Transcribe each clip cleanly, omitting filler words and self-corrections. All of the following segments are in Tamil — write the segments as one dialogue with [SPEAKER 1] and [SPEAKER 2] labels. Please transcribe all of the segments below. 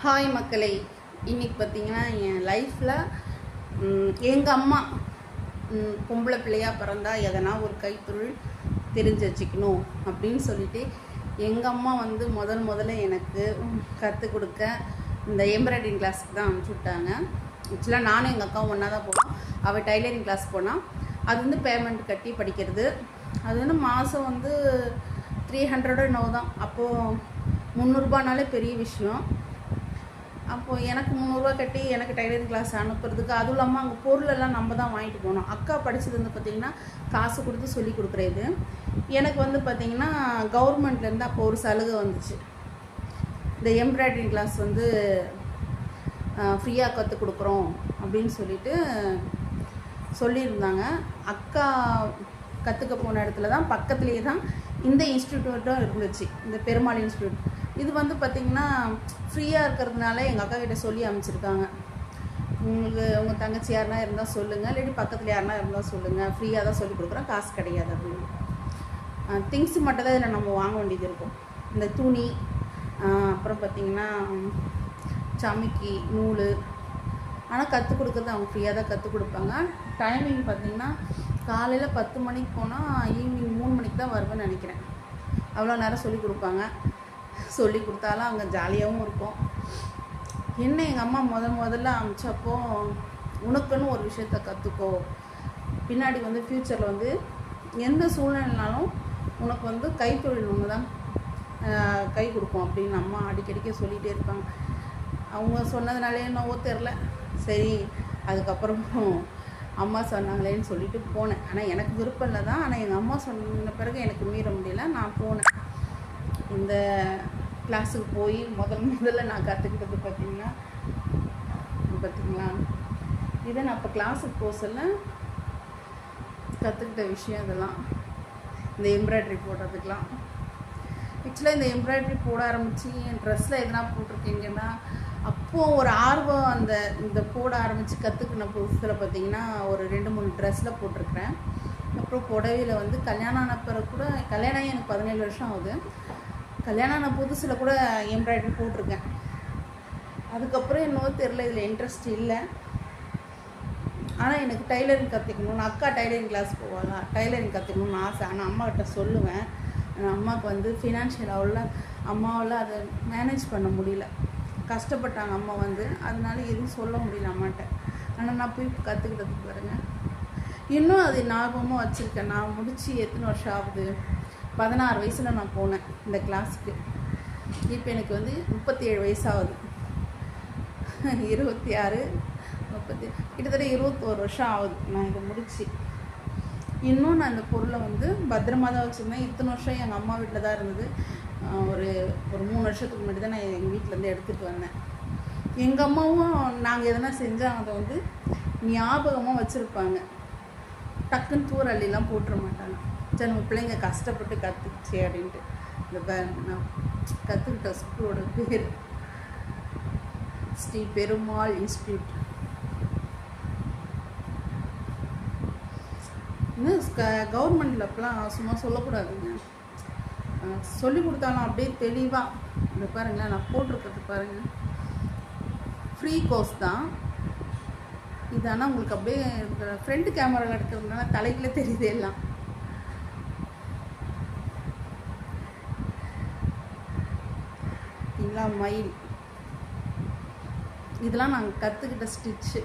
[SPEAKER 1] ஹாய் மக்களே, இன்றைக்கி பார்த்தீங்கன்னா என் லைஃப்பில் எங்கள் அம்மா பொம்பளை பிள்ளையாக பிறந்தா எதனா ஒரு கைத்தொழில் தெரிஞ்சு வச்சுக்கணும் அப்படின்னு சொல்லிட்டு எங்கள் அம்மா வந்து முதல்ல எனக்கு கற்றுக் கொடுக்க இந்த எம்ப்ராய்டரிங் கிளாஸுக்கு தான் அனுப்பிச்சி விட்டாங்க. ஆக்சுவலாக நானும் எங்கள் அக்காவும் ஒன்றா தான் போனோம். அவள் டைலரிங் கிளாஸ் போனால் அது வந்து பேமெண்ட் கட்டி படிக்கிறது. அது வந்து மாதம் வந்து 300 என்னவோ தான். அப்போது 300ரூபானாலே பெரிய விஷயம். அப்போது எனக்கு 300ரூவா கட்டி எனக்கு டைலரிங் கிளாஸ் அனுப்புறதுக்கு, அதுவும் இல்லாமல் அங்கே பொருளெல்லாம் நம்ம தான் வாங்கிட்டு போனோம். அக்கா படித்தது வந்து பார்த்திங்கன்னா காசு கொடுத்து சொல்லி கொடுக்குறது. எனக்கு வந்து பார்த்திங்கன்னா கவர்மெண்ட்லேருந்து அப்போ ஒரு சலுகை வந்துச்சு. இந்த எம்ப்ராய்டரிங் கிளாஸ் வந்து ஃப்ரீயாக கற்றுக் கொடுக்குறோம் அப்படின்னு சொல்லியிருந்தாங்க. அக்கா கற்றுக்க போன இடத்துல தான் பக்கத்துலேயே தான் இந்த இன்ஸ்டியூட்டும் இருந்துச்சு, இந்த பெருமாள் இன்ஸ்டியூட். இது வந்து பார்த்திங்கன்னா ஃப்ரீயாக இருக்கிறதுனால எங்கள் அக்கா கிட்டே சொல்லி அமைச்சிருக்காங்க. உங்கள் தங்கச்சி யாருனா இருந்தால் சொல்லுங்கள், இல்லாட்டி பக்கத்தில் யாருனா இருந்தால் சொல்லுங்கள், ஃப்ரீயாக தான் சொல்லி கொடுக்குறோம், காசு கிடையாது அப்படின்னு. திங்ஸ் மட்டும் தான் இதில் நம்ம வாங்க வேண்டியது இருக்கும். இந்த துணி, அப்புறம் பார்த்திங்கன்னா சமைக்கி, நூல். ஆனால் கற்றுக் கொடுக்குறது அவங்க ஃப்ரீயாக தான் கற்றுக் கொடுப்பாங்க. டைமிங் பார்த்திங்கன்னா காலையில் 10 மணிக்கு போனால் ஈவினிங் 3 மணிக்கு தான் வருவேன்னு நினைக்கிறேன். அவ்வளோ நேரம் சொல்லி கொடுப்பாங்க. சொல்லி கொடுத்தாலும் அங்கே ஜாலியாகவும் இருக்கும். என்ன எங்கள் அம்மா முதல்ல அமைச்சப்போ, உனக்குன்னு ஒரு விஷயத்த கற்றுக்கோ, பின்னாடி வந்து ஃப்யூச்சரில் வந்து எந்த சூழ்நிலைனாலும் உனக்கு வந்து கைத்தொழில் ஒன்று தான் கை கொடுக்கும் அப்படின்னு அம்மா அடிக்கடிக்க சொல்லிகிட்டே இருப்பாங்க. அவங்க சொன்னதுனாலே என்னவோ தெரில, சரி அதுக்கப்புறம் அம்மா சொன்னாங்களேன்னு சொல்லிட்டு போனேன். ஆனால் எனக்கு விருப்பம் இல்லை தான். ஆனால் எங்கள் அம்மா சொன்ன பிறகு எனக்கு மீற முடியல, நான் போனேன். இந்த கிளாஸுக்கு போய் முதல்ல நான் கற்றுக்கிட்டது பார்த்திங்களா, இதை நான் இப்போ கிளாஸுக்கு போக சொல்ல கற்றுக்கிட்ட விஷயம் இதெல்லாம். இந்த எம்ப்ராய்டரி போடுறதுக்கெலாம் ஆக்சுவலாக இந்த எம்ப்ராய்டரி போட ஆரம்பித்து என் ட்ரெஸ்ஸில் எதனா போட்டிருக்கீங்கன்னா அப்போது ஒரு ஆர்வம். இந்த போட ஆரம்பித்து கற்றுக்கின புதுசில் பார்த்திங்கன்னா ஒரு 2-3 ட்ரெஸ்ஸில் போட்டிருக்கிறேன். அப்புறம் புடவையில் வந்து கல்யாணம் ஆன பிறகு கூட, கல்யாணம் ஆகி எனக்கு 17 வருஷம் ஆகுது. கல்யாணம் ஆன புதுசில் கூட எம்ப்ராய்டரி போட்டிருக்கேன். அதுக்கப்புறம் என்னவோ தெரில, இதில் இன்ட்ரெஸ்ட் இல்லை. ஆனால் எனக்கு டைலரிங் கற்றுக்கணும்னு, அக்கா டைலரிங் கிளாஸ் போவாங்க, டைலரிங் கற்றுக்கணும்னு ஆசை. ஆனால் அம்மாக்கிட்ட சொல்லுவேன். அம்மாவுக்கு வந்து ஃபினான்ஷியல் அம்மாவால் அதை மேனேஜ் பண்ண முடியல, கஷ்டப்பட்டாங்க அம்மா வந்து. அதனால எதுவும் சொல்ல முடியல அம்மாட்ட. ஆனால் நான் போய் கற்றுக்கிட்டதுக்கு பாருங்கள், இன்னும் அது ஞாபகமாக வச்சுருக்கேன். நான் முடித்து எத்தனை வருஷம் ஆகுது, 16 வயசில் நான் போனேன் இந்த கிளாஸுக்கு. இப்போ எனக்கு வந்து 37 வயசாகுது. 26, 30, கிட்டத்தட்ட 21 வருஷம் ஆகுது நான் இதை முடித்து. இன்னும் நான் இந்த பொருளை வந்து பத்திரமா தான் வச்சுருந்தேன். இத்தனை வருஷம் எங்கள் அம்மா வீட்டில் தான் இருந்தது. ஒரு 3 வருஷத்துக்கு முன்னாடி தான் நான் எங்கள் வீட்டிலேருந்து எடுத்துகிட்டு வந்தேன். எங்கள் அம்மாவும் நாங்கள் எதனா செஞ்சால் அதை வந்து ஞாபகமாக வச்சுருப்பாங்க. டக்குன்னு தூரல்லாம் போட்டுற மாட்டாங்க. சரி, நம்ம பிள்ளைங்க கஷ்டப்பட்டு கற்றுக்குச்சு அப்படின்ட்டு. இந்த நான் கற்றுக்கிட்ட ஸ்கூலோட பேர் ஸ்ரீ பெருமாள் இன்ஸ்டியூட். இன்னும் கவர்மெண்டில் அப்போலாம் சும்மா சொல்லக்கூடாதுங்க. சொல்லி கொடுத்தாலும் அப்படியே தெளிவாக. இந்த பாருங்களேன், நான் போட்டிருக்கிறது பாருங்கள், ஃப்ரீ கோர்ஸ் தான் இது. ஆனால் உங்களுக்கு அப்படியே ஃப்ரண்ட் கேமரா எடுக்கிறதுனால தலைக்குள்ளே தெரியுது எல்லாம். இல்லை மயில், இதெல்லாம் நாங்கள் கற்றுக்கிட்ட ஸ்டிச்சு.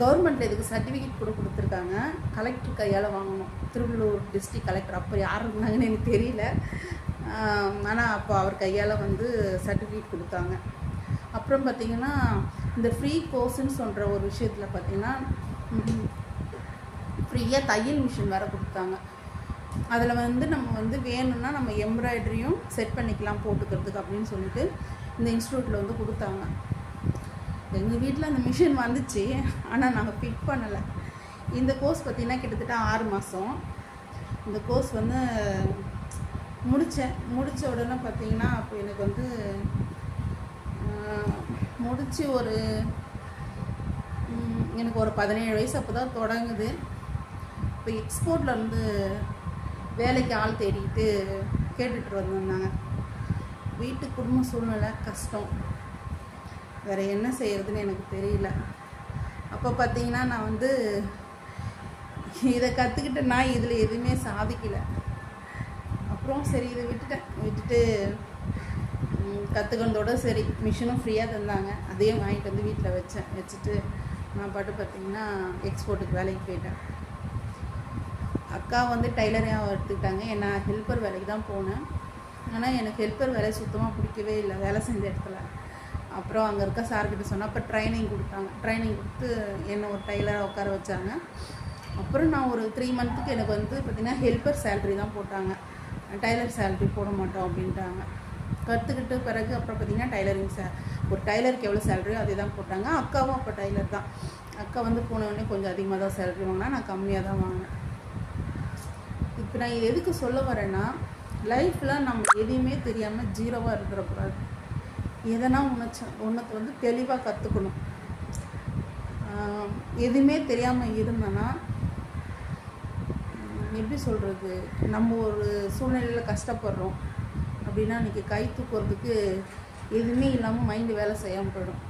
[SPEAKER 1] கவர்மெண்ட்டில் இதுக்கு சர்டிஃபிகேட் கூட கொடுத்துருக்காங்க. கலெக்டர் கையால் வாங்கணும். திருவள்ளூர் டிஸ்ட்ரிக்ட் கலெக்டர் அப்போ யார் இருந்தாங்கன்னு எனக்கு தெரியல. ஆனால் அப்போ அவர் கையால் வந்து சர்டிஃபிகேட் கொடுத்தாங்க. அப்புறம் பார்த்திங்கன்னா இந்த ஃப்ரீ கோர்ஸுன்னு சொல்கிற ஒரு விஷயத்தில் பார்த்திங்கன்னா ஃப்ரீயாக தையல் மிஷின் வேறு கொடுத்தாங்க. அதில் வந்து நம்ம வந்து வேணும்னா நம்ம எம்ப்ராய்டரியும் செட் பண்ணிக்கலாம் போட்டுக்கிறதுக்கு அப்படின்னு சொல்லிட்டு இந்த இன்ஸ்டியூட்டில் வந்து கொடுத்தாங்க. எங்கள் வீட்டில் அந்த மிஷின் வந்துச்சு, ஆனால் நாங்கள் ஃபிட் பண்ணலை. இந்த கோர்ஸ் பார்த்திங்கன்னா கிட்டத்தட்ட 6 மாதம். இந்த கோர்ஸ் வந்து முடித்த உடனே பார்த்திங்கன்னா அப்போ எனக்கு வந்து முடித்து எனக்கு ஒரு 17 வயசு அப்போ தான் தொடங்குது. இப்போ எக்ஸ்போர்ட்லேருந்து வேலைக்கு ஆள் தேடிட்டு கேட்டுட்டு வந்திருந்தாங்க. வீட்டு குடும்ப சூழ்நிலை கஷ்டம், வேறு என்ன செய்கிறதுன்னு எனக்கு தெரியல. அப்போ பார்த்தீங்கன்னா நான் வந்து இதை கற்றுக்கிட்டேன்னா இதில் எதுவுமே சாதிக்கலை. அப்புறம் சரி இதை விட்டுட்டு கற்றுக்கிறதோட சரி மிஷினும் ஃப்ரீயாக தந்தாங்க, அதையும் வாங்கிட்டு வந்து வீட்டில் வச்சுட்டு நான் பாட்டு பார்த்திங்கன்னா எக்ஸ்போர்ட்டுக்கு வேலைக்கு போயிட்டேன். அக்கா வந்து டைலரையாக எடுத்துக்கிட்டாங்க, நான் ஹெல்ப்பர் வேலைக்கு தான் போனேன். ஆனால் எனக்கு ஹெல்ப்பர் வேலை சுத்தமாக பிடிக்கவே இல்லை வேலை செஞ்ச இடத்துல. அப்புறம் அங்கே இருக்க சார்கிட்ட சொன்னால் அப்போ ட்ரைனிங் கொடுத்தாங்க. ட்ரைனிங் கொடுத்து என்னை ஒரு டைலராக உட்கார வச்சாங்க. அப்புறம் நான் ஒரு 3 மந்த்துக்கு எனக்கு வந்து பார்த்திங்கன்னா ஹெல்ப்பர் சேல்ரி தான் போட்டாங்க, டைலர் சேல்ரி போட மாட்டோம் அப்படின்ட்டாங்க. கற்றுக்கிட்டு பிறகு அப்புறம் பார்த்திங்கன்னா டைலரிங் ஒரு டைலருக்கு எவ்வளோ சேலரியோ அதே தான் போட்டாங்க. அக்காவும் அப்போ டைலர் தான். அக்கா வந்து போனவுடனே கொஞ்சம் அதிகமாக தான் சேலரி வாங்கினா, நான் கம்மியாக தான் வாங்கினேன். இப்போ நான் இது எதுக்கு சொல்ல வரேன்னா, லைஃப்பில் நம்ம எதையுமே தெரியாமல் ஜீரோவாக இருக்கிறக்கூடாது. எதனா ஒன்றத்தை வந்து தெளிவாக கற்றுக்கணும். எதுவுமே தெரியாமல் இருந்தோன்னா எப்படி சொல்கிறது, நம்ம ஒரு சூழ்நிலையில் கஷ்டப்படுறோம் அப்படின்னா இன்றைக்கி கை தூக்குறதுக்கு எதுவுமே இல்லாமல் மைண்டு வேலை செய்யாமல் போயிடும்.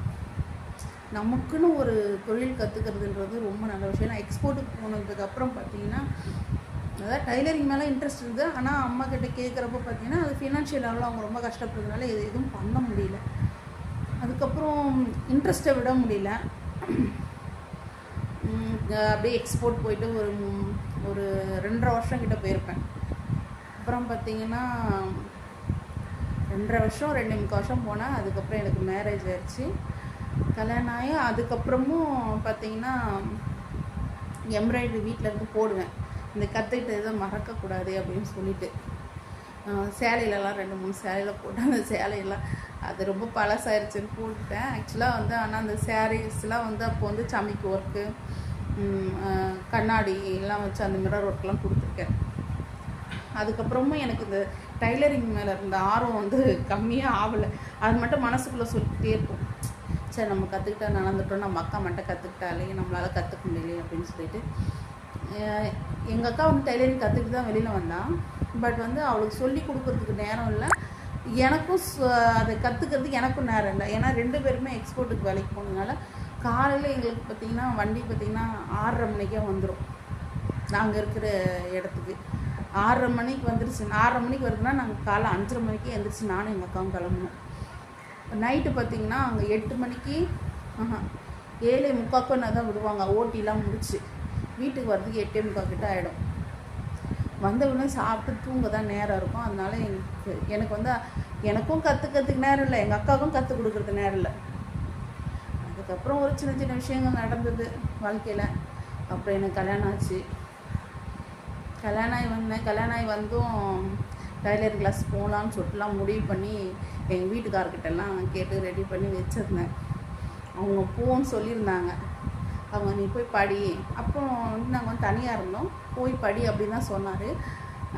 [SPEAKER 1] நமக்குன்னு ஒரு தொழில் கற்றுக்கிறதுன்றது ரொம்ப நல்ல விஷயம். நான் எக்ஸ்போர்ட்டுக்கு போனதுக்கப்புறம் பார்த்திங்கன்னா அதாவது டைலரிங் மேலே இன்ட்ரெஸ்ட் இருந்தது. ஆனால் அம்மா கிட்டே கேட்குறப்ப பார்த்திங்கன்னா அது ஃபினான்ஷியல் லெவலில் அவங்க ரொம்ப கஷ்டப்படுறதுனால எதுவும் பண்ண முடியல. அதுக்கப்புறம் இன்ட்ரெஸ்ட்டை விட முடியல. அப்படியே எக்ஸ்போர்ட் போயிட்டு ஒரு 2.5 வருஷம் கிட்ட போயிருப்பேன். அப்புறம் பார்த்திங்கன்னா 2.5 வருஷம் 2.25 வருஷம் போனேன். அதுக்கப்புறம் எனக்கு மேரேஜ் ஆயிடுச்சு, கல்யாணம் ஆகி. அதுக்கப்புறமும் பார்த்திங்கன்னா எம்ப்ராய்டரி வீட்டில் இருந்து போடுவேன். இந்த கற்றுக்கிட்ட இதை மறக்கக்கூடாது அப்படின்னு சொல்லிட்டு சேலையிலலாம் 2-3 சேலையில் போட்டேன். அந்த சேலையெல்லாம் அது ரொம்ப பழசாயிருச்சுன்னு போட்டுட்டேன் ஆக்சுவலாக வந்து. ஆனால் அந்த சாரீஸ்லாம் வந்து அப்போ வந்து சமைக்கு ஒர்க்கு, கண்ணாடி எல்லாம் வச்சு அந்த மிரர் ஒர்க்லாம் கொடுத்துருக்கேன். அதுக்கப்புறமும் எனக்கு இந்த டைலரிங் மேலே இருந்த ஆர்வம் வந்து கம்மியாக ஆகலை. அது மட்டும் மனசுக்குள்ளே சொல்லிகிட்டே இருக்கும், சரி நம்ம கற்றுக்கிட்டா நடந்துட்டோம், நம்ம அக்கா மட்டும் கற்றுக்கிட்டாலே நம்மளால் கற்றுக்க முடியலையே அப்படின்னு சொல்லிட்டு. எங்கள் அக்கா வந்து டைலரிங் கற்றுக்கிட்டு தான் வெளியில் வந்தான். பட் வந்து அவளுக்கு சொல்லி கொடுக்குறதுக்கு நேரம் இல்லை, எனக்கும் அதை கற்றுக்கிறதுக்கு எனக்கும் நேரம் இல்லை. ஏன்னா 2 பேருமே எக்ஸ்போர்ட்டுக்கு வேலைக்கு போனதுனால காலையில் எங்களுக்கு பார்த்திங்கன்னா வண்டி பார்த்திங்கன்னா 6:30 மணிக்கே வந்துடும். நாங்கள் இருக்கிற இடத்துக்கு 6:30 மணிக்கு வந்துருச்சு. 6:30 மணிக்கு வருதுன்னா நாங்கள் காலை 5:30 மணிக்கே எழுந்திரிச்சு நானும் எங்கள் அக்காவும் கிளம்பணும். நைட்டு பார்த்திங்கன்னா அங்கே 8 மணிக்கு 7:45 தான் விடுவாங்க. ஓட்டிலாம் முடிச்சு வீட்டுக்கு வர்றதுக்கு 8:45 கிட்ட ஆகிடும். வந்தவுடனே சாப்பிட்டு தூங்க தான் நேரம் இருக்கும். அதனால எனக்கு வந்து எனக்கும் கற்றுக்கிறதுக்கு நேரம் இல்லை, எங்கள் அக்காவுக்கும் கற்றுக் கொடுக்குறதுக்கு நேரம் இல்லை. அதுக்கப்புறம் ஒரு சின்ன சின்ன விஷயங்கள் நடந்தது வாழ்க்கையில். அப்புறம் எனக்கு கல்யாணம் ஆச்சு. கல்யாணம் ஆகி வந்தும் டைலர் கிளாஸ் போகலான்னு சொல்லிட்டுலாம் முடிவு பண்ணி எங்கள் வீட்டுக்காரர்கிட்டலாம் கேட்டு ரெடி பண்ணி வச்சுருந்தேன். அவங்க போன்னு சொல்லியிருந்தாங்க. அவங்க நீ போய் படி, அப்புறம் நாங்கள் வந்து தனியாக இருந்தோம், போய் படி அப்படின்னு தான் சொன்னார்.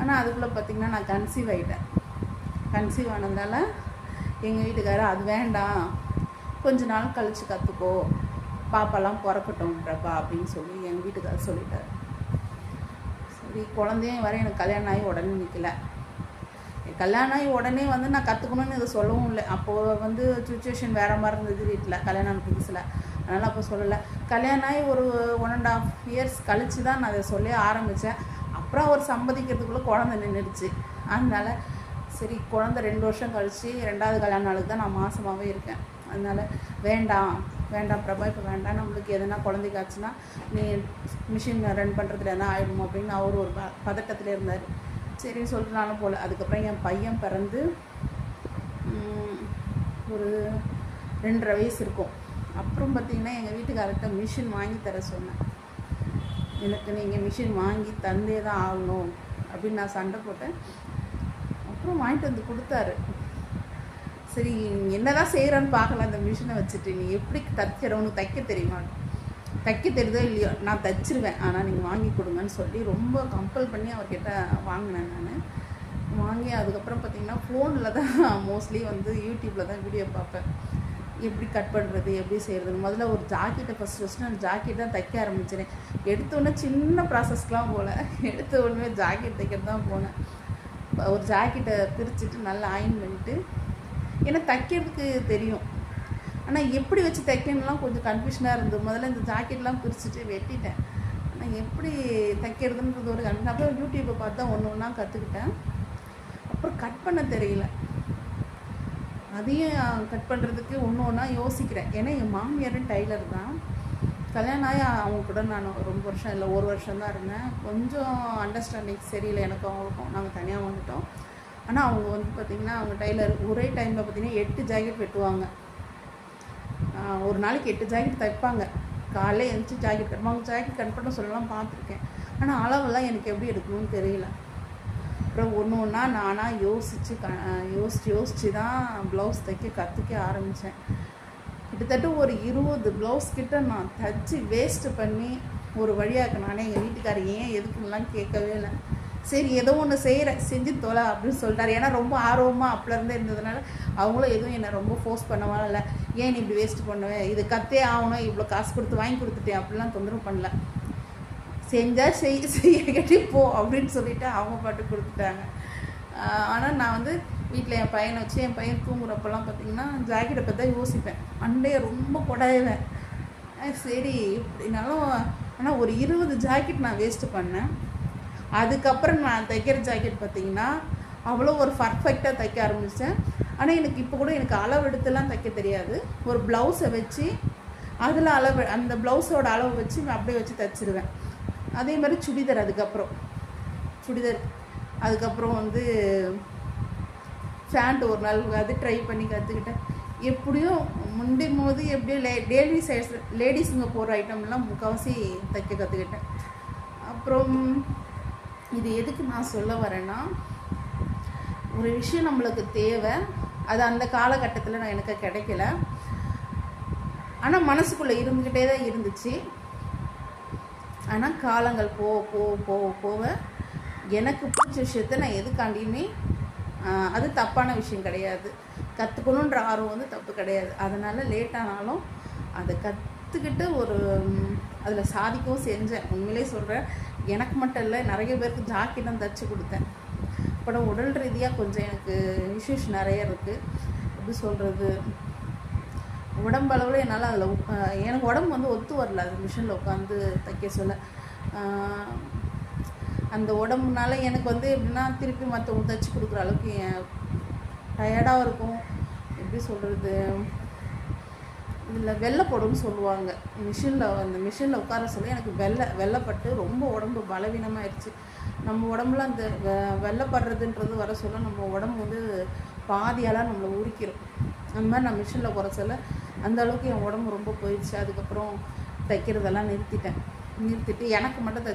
[SPEAKER 1] ஆனால் அதுக்குள்ளே பார்த்திங்கன்னா நான் கன்சீவ் ஆகிட்டேன். கன்சீவ் ஆனதால் எங்கள் வீட்டுக்காரர் அது வேண்டாம், கொஞ்ச நாள் கழித்து கற்றுக்கோ, பாப்பாலாம் பிறக்கட்டும்ன்றப்பா அப்படின்னு சொல்லி எங்கள் வீட்டுக்காரர் சொல்லிட்டார். சரி, குழந்தையும் வர எனக்கு கல்யாணம் ஆகி உடனே நிற்கல. கல்யாணம் ஆகி உடனே வந்து நான் கற்றுக்கணும்னு இதை சொல்லவும் இல்லை. அப்போது வந்து சுச்சுவேஷன் வேறு மாதிரி இருந்தது வீட்டில் கல்யாணம் புதுசில். அதனால் அப்போ சொல்லலை. கல்யாணம் ஆகி ஒரு 1.5 இயர்ஸ் கழித்து தான் நான் அதை சொல்ல ஆரம்பித்தேன். அப்புறம் அவர் சம்மதிக்கிறதுக்குள்ளே குழந்தை நின்றுடுச்சு. அதனால் சரி, குழந்தை 2 வருஷம் கழித்து 2வது கல்யாண நாளுக்கு தான் நான் மாசமாகவே இருக்கேன். அதனால் வேண்டாம் பிரபா, இப்போ வேண்டாம், நம்மளுக்கு எதனா குழந்தைக்காச்சுன்னா நீ மிஷின் ரன் பண்ணுறதுல எதனா ஆகிடுமோ அப்படின்னு அவர் ஒரு பதட்டத்தில் இருந்தார். சரின்னு சொல்லிட்டு நானும் போகல. அதுக்கப்புறம் என் பையன் பிறந்து ஒரு 2.5 வயசு இருக்கும். அப்புறம் பார்த்திங்கன்னா எங்கள் வீட்டுக்காரர்கிட்ட மிஷின் வாங்கி தர சொன்னேன். எனக்கு நீங்கள் மிஷின் வாங்கி தந்தே தான் ஆகணும் அப்படின்னு நான் சண்டை போட்டேன். அப்புறம் வாங்கிட்டு வந்து கொடுத்தாரு. சரி, என்ன தான் செய்கிறான்னு பார்க்கலாம் அந்த மிஷினை வச்சுட்டு, நீ எப்படி தைக்கிற, உனக்கு தைக்க தெரியுமா, தைக்க தெரியுதோ இல்லையோ, நான் தைச்சிருவேன், ஆனால் நீங்கள் வாங்கி கொடுங்கன்னு சொல்லி ரொம்ப கம்பல் பண்ணி அவர்கிட்ட வாங்கினேன். நான் வாங்கி அதுக்கப்புறம் பார்த்திங்கன்னா ஃபோனில் தான் மோஸ்ட்லி வந்து யூடியூப்பில் தான் வீடியோ பார்ப்பேன், எப்படி கட் பண்ணுறது, எப்படி செய்கிறது. முதல்ல ஒரு ஜாக்கெட்டை ஃபஸ்ட்டு நான் ஜாக்கெட் தான் தைக்க ஆரம்பிச்சினேன். எடுத்தோடனே சின்ன ப்ராசஸ்க்கெலாம் போகல, எடுத்த உடனே ஜாக்கெட் தைக்கிறது தான் போனேன். ஒரு ஜாக்கெட்டை பிரிச்சுட்டு நல்லா அயன் பண்ணிவிட்டு ஏன்னா தைக்கிறதுக்கு தெரியும், ஆனால் எப்படி வச்சு தைக்கணும்லாம் கொஞ்சம் கன்ஃபியூஷனாக இருந்தது. முதல்ல இந்த ஜாக்கெட்லாம் பிரிச்சுட்டு வெட்டிட்டேன், ஆனால் எப்படி தைக்கிறதுன்றது ஒரு கன்ஃபியூஷன். அப்புறம் யூடியூப்பை பார்த்து தான் ஒன்று ஒன்றா கற்றுக்கிட்டேன். அப்புறம் கட் பண்ண தெரியல, அதையும் கட் பண்ணுறதுக்கு ஒன்று ஒன்றா யோசிக்கிறேன். ஏன்னா எங்கள் மாமியாரும் டைலர் தான். கல்யாணம் ஆகி அவங்க கூட நான் ரொம்ப வருஷம் இல்லை, 1 வருஷம் தான் இருந்தேன். கொஞ்சம் அண்டர்ஸ்டாண்டிங் சரியில்லை எனக்கும் அவங்களுக்கும், நாங்கள் தனியாக வந்துட்டோம். ஆனால் அவங்க வந்து பார்த்திங்கன்னா அவங்க டைலர் ஒரே டைமில் பார்த்திங்கன்னா 8 ஜாக்கெட் வெட்டுவாங்க. ஒரு நாளைக்கு 8 ஜாக்கெட் தைப்பாங்க. காலையில் எழுந்துச்சி ஜாக்கெட் கட்டுவாங்க. ஜாக்கெட் கட் பண்ண சொல்லலாம் பார்த்துருக்கேன், ஆனால் அளவெல்லாம் எனக்கு எப்படி எடுக்கணும்னு தெரியல. அப்புறம் ஒன்று ஒன்றா நானாக யோசித்து தான் ப்ளவுஸ் தைக்க கற்றுக்க ஆரம்பித்தேன். கிட்டத்தட்ட ஒரு 20 ப்ளவுஸ் கிட்ட நான் தைச்சி வேஸ்ட்டு பண்ணி ஒரு வழியாக நானே எங்கள் வீட்டுக்காரர் ஏன் எதுக்குலாம் கேட்கவே இல்லை. சரி ஏதோ ஒன்று செஞ்சு தொலை அப்படின்னு சொல்லிட்டாரு. ஏன்னா ரொம்ப ஆர்வமாக அப்போலேருந்தே இருந்ததுனால அவங்களும் எதுவும் என்னை ரொம்ப ஃபோர்ஸ் பண்ணவா இல்லை, ஏன் நீ இப்படி வேஸ்ட் பண்ணுவேன், இது கற்றே ஆகணும், இவ்வளோ காசு கொடுத்து வாங்கி கொடுத்துட்டேன் அப்படிலாம் தொந்தரவு பண்ணல. செஞ்சால் செய்ய கட்டி போ அப்படின்னு சொல்லிவிட்டு அவங்க பாட்டு கொடுத்துட்டாங்க. ஆனால் நான் வந்து வீட்டில் என் பையனை வச்சு என் பையன் தூங்குறப்பெல்லாம் பார்த்திங்கன்னா ஜாக்கெட்டை பற்றி தான் யோசிப்பேன். அண்டையை ரொம்ப கொடாயுவேன். சரி இப்படினாலும் ஆனால் ஒரு 20 ஜாக்கெட் நான் வேஸ்ட்டு பண்ணேன். அதுக்கப்புறம் நான் தைக்கிற ஜாக்கெட் பார்த்திங்கன்னா அவ்வளோ ஒரு பர்ஃபெக்டாக தைக்க ஆரம்பித்தேன். ஆனால் எனக்கு இப்போ கூட எனக்கு அளவு எடுத்துலாம் தைக்க தெரியாது. ஒரு ப்ளவுஸை வச்சு அதில் அந்த ப்ளவுஸோட அளவு வச்சு நான் அப்படியே வச்சு தைச்சிருவேன். அதே மாதிரி சுடிதார், அதுக்கப்புறம் வந்து ஃபேண்ட் ஒரு நாள் அது ட்ரை பண்ணி கற்றுக்கிட்டேன். எப்படியும் முண்டும் போது எப்படியும் லேடிஸுங்க போகிற ஐட்டம்லாம் முக்கால்வாசி தைக்க கற்றுக்கிட்டேன். அப்புறம் இது எதுக்கு நான் சொல்ல வரேன்னா, ஒரு விஷயம் நம்மளுக்கு தேவை, அது அந்த காலகட்டத்தில் நான் எனக்கு கிடைக்கல, ஆனால் மனசுக்குள்ளே இருந்துக்கிட்டே தான் இருந்துச்சு. ஆனால் காலங்கள் போக எனக்கு பிடிச்ச விஷயத்த நான் எதுக்காண்டியுமே அது தப்பான விஷயம் கிடையாது. கற்றுக்கணுன்ற ஆர்வம் வந்து தப்பு கிடையாது. அதனால் லேட்டானாலும் அதை கற்றுக்கிட்டு அதில் சாதிக்கவும் செஞ்சேன். உண்மையிலே சொல்கிறேன், எனக்கு மட்டும் இல்லை நிறைய பேருக்கு ஜாக்கெட்டும் தைச்சி கொடுத்தேன். அப்புறம் உடல் ரீதியாக கொஞ்சம் எனக்கு இஷ்யூஸ் நிறைய இருக்குது. எப்படி சொல்கிறது, உடம்பளவில் என்னால் அதில் எனக்கு உடம்பு வந்து ஒத்து வரல அது மிஷினில் உட்காந்து தைக்க சொல்ல. அந்த உடம்புனால எனக்கு வந்து எப்படின்னா திருப்பி மற்றவங்க தைச்சி கொடுக்குற அளவுக்கு டயர்டாக இருக்கும். எப்படி சொல்கிறது, இதில் வெள்ளைப்படும்னு சொல்லுவாங்க. அந்த மிஷினில் உட்கார சொல்லி எனக்கு வெள்ளைப்பட்டு ரொம்ப உடம்பு பலவீனமாகிடுச்சு. நம்ம உடம்புல அந்த வெள்ளைப்படுறதுன்றது வர சொல்ல நம்ம உடம்பு வந்து பாதியாலாம் நம்மளை உரிக்கிறோம். அந்த மாதிரி நான் மிஷினில் குறை சொல்ல அந்த அளவுக்கு என் உடம்பு ரொம்ப போயிடுச்சு. அதுக்கப்புறம் தைக்கிறதெல்லாம் நிறுத்திட்டு எனக்கு மட்டும்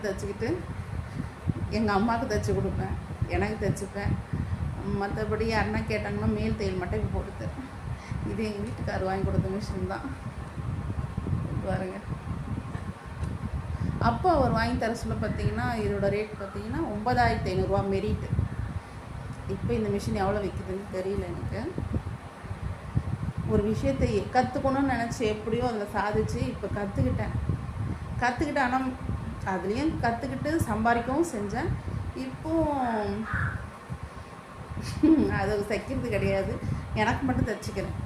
[SPEAKER 1] தைச்சிக்கிட்டு எங்கள் அம்மாவுக்கு தைச்சி கொடுப்பேன், எனக்கு தைச்சிப்பேன். மற்றபடி யாருன்னா கேட்டாங்கன்னா மேல் தையல் மட்டும் போடுது. இது எங்கள் வீட்டுக்காரர் வாங்கி கொடுத்த மிஷின் தான் பாருங்க. அப்போ அவர் வாங்கி தர சொல்ல பார்த்தீங்கன்னா இதோட ரேட் பார்த்தீங்கன்னா 9500 மெரிட். இப்போ இந்த மிஷின் எவ்வளோ விற்குதுன்னு தெரியல எனக்கு. ஒரு விஷயத்தை கற்றுக்கணும்னு நினச்சி எப்படியோ அதில் சாதிச்சு இப்போ கற்றுக்கிட்டேன். ஆனால் அதுலேயும் கற்றுக்கிட்டு சம்பாதிக்கவும் செஞ்சேன். இப்போது அது தைக்கிறது கிடையாது, எனக்கு மட்டும் தைச்சிக்கிறேன்.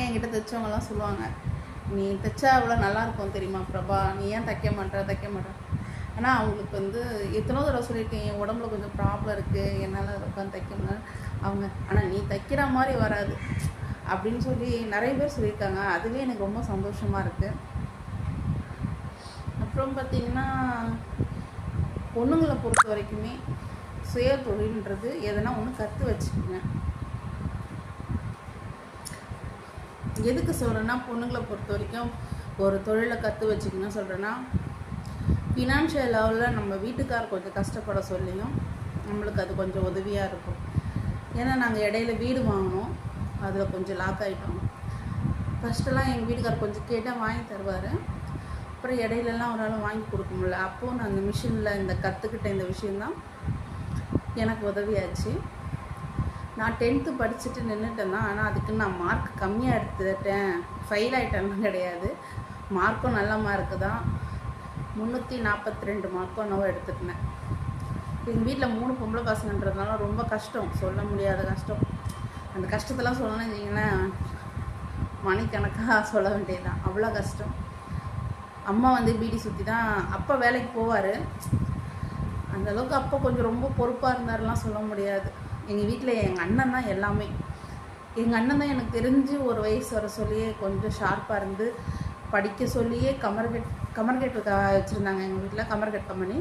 [SPEAKER 1] என்கிட்ட தைச்சவங்கலாம் சொல்லுவாங்க, நீ தைச்சா அவ்வளோ நல்லாயிருக்கும் தெரியுமா பிரபா, நீ ஏன் தைக்க மாட்டேன். ஆனால் அவங்களுக்கு வந்து எத்தனோ தடவை சொல்லியிருக்கேன், என் உடம்புல கொஞ்சம் ப்ராப்ளம் இருக்குது, என்னால் உட்காந்து தைக்க முடியல. அவங்க ஆனால் நீ தைக்கிற மாதிரி வராது அப்படின்னு சொல்லி நிறைய பேர் சொல்லியிருக்காங்க. அதுவே எனக்கு ரொம்ப சந்தோஷமாக இருக்குது. அப்புறம் பார்த்திங்கன்னா பொண்ணுங்களை பொறுத்த வரைக்குமே சுய தொழில்ன்றது எதனா ஒன்று கற்று வச்சுக்கோங்க. எதுக்கு சொல்கிறேன்னா, பொண்ணுங்களை பொறுத்த வரைக்கும் ஒரு தொழிலை கற்று வச்சுக்கணும்னு சொல்கிறேன்னா, ஃபினான்ஷியல் லெவலில் நம்ம வீட்டுக்கார் கொஞ்சம் கஷ்டப்பட சொல்லியும் நம்மளுக்கு அது கொஞ்சம் உதவியாக இருக்கும். ஏன்னா நாங்கள் இடையில வீடு வாங்கினோம், அதில் கொஞ்சம் லாக் ஆகிட்டோம். ஃபஸ்ட்டெல்லாம் எங்கள் வீட்டுக்கார் கொஞ்சம் கேட்டால் வாங்கி தருவார். அப்புறம் இடையிலலாம் அவரால் வாங்கி கொடுக்க முடியல. அப்போது நான் அந்த மிஷினில் இந்த கற்றுக்கிட்ட இந்த விஷயந்தான் எனக்கு உதவியாச்சு. நான் 10th படிச்சுட்டு நின்றுட்டேன் தான். ஆனால் அதுக்கு நான் மார்க் கம்மியாக எடுத்துட்டேன், ஃபெயில் ஆகிட்டேன்னு கிடையாது. மார்க்கும் நல்ல மார்க்கு தான், 342 மார்க்கும் என்னவோ எடுத்துக்கினேன். எங்கள் வீட்டில் 3 பொம்பளை பசங்கன்றதுனால ரொம்ப கஷ்டம், சொல்ல முடியாத கஷ்டம். அந்த கஷ்டத்தெல்லாம் சொல்லணும்னு வச்சிங்கன்னா மணிக்கணக்காக சொல்ல வேண்டியதுதான், அவ்வளோ கஷ்டம். அம்மா வந்து பீடி சுற்றி தான், அப்பா வேலைக்கு போவார். அந்தளவுக்கு அப்பா கொஞ்சம் ரொம்ப பொறுப்பாக இருந்தாருலாம் சொல்ல முடியாது. எங்கள் வீட்டில் எங்கள் அண்ணன் தான் எல்லாமே. எங்கள் அண்ணன் தான் எனக்கு தெரிஞ்சு ஒரு வயசு வர சொல்லியே கொஞ்சம் ஷார்ப்பாக இருந்து படிக்க சொல்லியே கமர்கெட் வச்சுருந்தாங்க எங்கள் வீட்டில், கமர்கெட் கம்பெனி.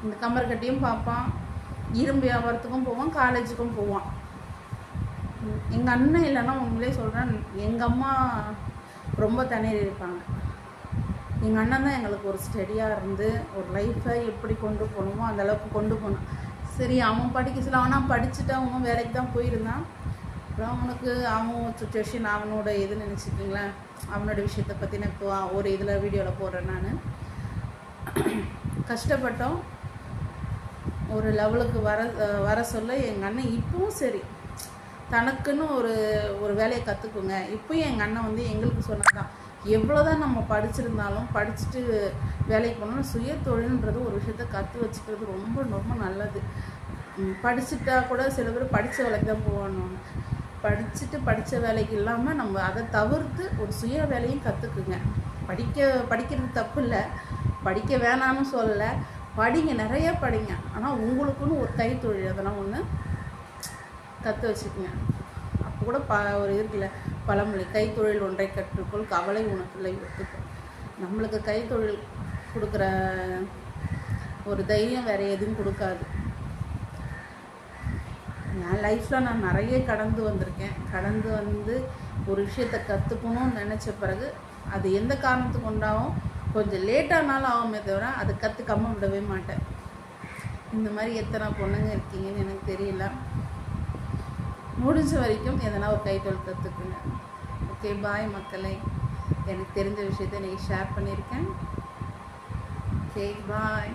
[SPEAKER 1] இந்த கமர்கட்டையும் பார்ப்பான், இரும்பு வியாபாரத்துக்கும் போவான், காலேஜுக்கும் போவான். எங்கள் அண்ணன் இல்லைன்னா உங்களே சொல்கிறேன், எங்கள் அம்மா ரொம்ப தண்ணீர் இருப்பாங்க. எங்கள் அண்ணன் தான் எங்களுக்கு ஒரு ஸ்டடியாக இருந்து ஒரு லைஃப்பை எப்படி கொண்டு போகணுமோ அந்தளவுக்கு கொண்டு போனான். சரி, அவன் படிக்க சொல்ல அவனால் படிச்சுட்டு அவனும் வேலைக்கு தான் போயிருந்தான். அப்புறம் அவனுக்கு அவன் சுச்சுவேஷன், அவனோட இது நினச்சிக்கிங்களேன், அவனோட விஷயத்தை பற்றி நான் இப்போ ஒரு இதில் வீடியோவில் போடுறேன். நான் கஷ்டப்பட்டோம், ஒரு லெவலுக்கு வர சொல்ல எங்கள் அண்ணன் இப்பவும் சரி தனக்குன்னு ஒரு வேலையை கற்றுக்குங்க. இப்போயும் எங்கள் அண்ணன் வந்து எங்களுக்கு சொன்னதான், எவ்வளோதான் நம்ம படிச்சிருந்தாலும் படிச்சுட்டு வேலைக்கு போனோம்னா சுய தொழில்ன்றது ஒரு விஷயத்த கற்று வச்சுக்கிறது ரொம்ப ரொம்ப நல்லது. படிச்சுட்டா கூட சில பேர் படித்த வேலைக்கு தான் போகணும், படித்த வேலைக்கு இல்லாமல் நம்ம அதை தவிர்த்து ஒரு சுய வேலையும் கற்றுக்குங்க. படிக்கிறது தப்பு இல்லை, படிக்க வேணான்னு சொல்லலை, படிங்க, நிறையா படிங்க. ஆனால் உங்களுக்குன்னு ஒரு கைத்தொழில் அதெல்லாம் ஒன்று கற்று வச்சுக்கோங்க. அப்போ கூட ஒரு இருக்குல்ல பழமொழி, கைத்தொழில் ஒன்றை கற்றுக்கொள், கவலை உனக்குள்ளே ஒத்துக்கும். நம்மளுக்கு கைத்தொழில் கொடுக்குற ஒரு தைரியம் வேறு எதுவும் கொடுக்காது. என் லைஃப்பில் நான் நிறைய கடந்து வந்திருக்கேன். கடந்து வந்து ஒரு விஷயத்தை கற்றுக்கணும்னு நினச்ச பிறகு அது எந்த காரணத்துக்கு உண்டாகும், கொஞ்சம் லேட்டானாலும் ஆகுமே தவிர அது கற்றுக்காம விடவே மாட்டேன். இந்த மாதிரி எத்தனை பொண்ணுங்க இருக்கீங்கன்னு எனக்கு தெரியல. முடிஞ்ச வரைக்கும் எதனா ஒரு கைத்தொழில் கற்றுக்குங்க. ஓகே, பாய் மக்களே. எனக்கு தெரிஞ்ச விஷயத்தை இன்றைக்கி ஷேர் பண்ணியிருக்கேன். ஓகே, பாய்.